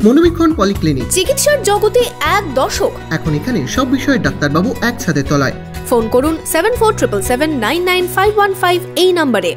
মনোবীক্ষণ polyclinic, চিকিৎসার জগতে এক দশক। এখন এখানে সব বিষয়ে ডাক্তারবাবু একসাথে তলায়। ফোন করুন 7477999515 এই নম্বরে।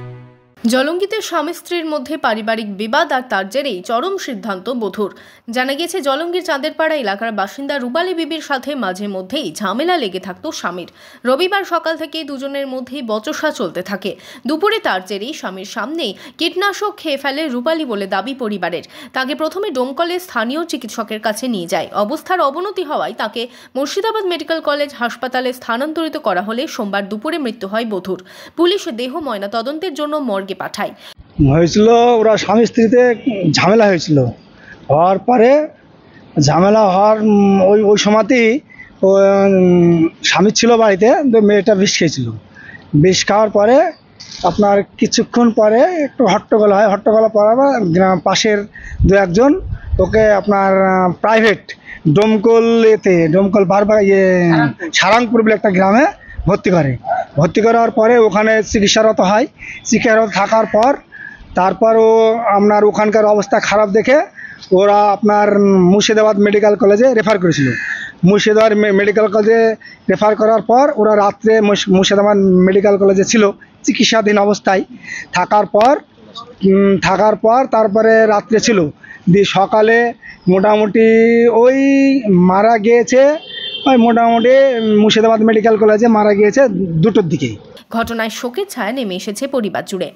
জলঙ্গিতে স্বামী স্ত্রীর মধ্যে পারিবারিক বিবাদ আর তার জেরেই চরম সিদ্ধান্ত বধূর। জানা গেছে জলঙ্গির চাঁদেরপাড়া এলাকার বাসিন্দা রূপালী বিবির সাথে মাঝে মধ্যেই ঝামেলা লেগে থাকতো স্বামীর। রবিবার সকাল থেকে দুজনের মধ্যেই বচসা চলতে থাকে। দুপুরে তার জেরেই স্বামীর সামনেই কীটনাশক খেয়ে ফেলে রূপালী বলে দাবি পরিবারের। তাকে প্রথমে ডোমকলে স্থানীয় চিকিৎসকের কাছে নিয়ে যায়। অবস্থার অবনতি হওয়ায় তাকে মুর্শিদাবাদ মেডিকেল কলেজ হাসপাতালে স্থানান্তরিত করা হলে সোমবার দুপুরে মৃত্যু হয় বধূর। পুলিশ দেহ ময়না তদন্তের জন্য মর্গে পাঠায়। হয়েছিল ওরা স্বামী স্ত্রীতে ঝামেলা হয়েছিল, হওয়ার পরে ঝামেলা হওয়ার ওই সময়তেই স্বামী ছিল বাড়িতে, মেয়েটা বিষ খেয়েছিল। বিষ খাওয়ার পরে আপনার কিছুক্ষণ পরে একটু হট্টগোল হয়। হট্টগোল পরে পাশের দু একজন ওকে আপনার প্রাইভেট ডোমকল বারবার সারাংপুর বলে একটা গ্রামে ভর্তি করার পরে ওখানে চিকিৎসারত হয়। চিকিৎসারত থাকার পর তারপর আপনার ওখানকার অবস্থা খারাপ দেখে ওরা আপনার মুর্শিদাবাদ মেডিকেল কলেজে রেফার করেছিল। মুর্শিদাবাদ মেডিকেল কলেজে রেফার করার পর ওরা রাত্রে মুর্শিদাবাদ মেডিকেল কলেজে ছিল চিকিৎসাধীন অবস্থায়। থাকার পর তারপরে রাত্রে ছিল, দিয়ে সকালে মোটামুটি ওই মারা গিয়েছে, ওই মোটামুটি মুর্শিদাবাদ মেডিকেল কলেজে মারা গিয়েছে 2টোর দিকে। ঘটনায় শোকের ছায়া নেমে এসেছে পরিবার জুড়ে।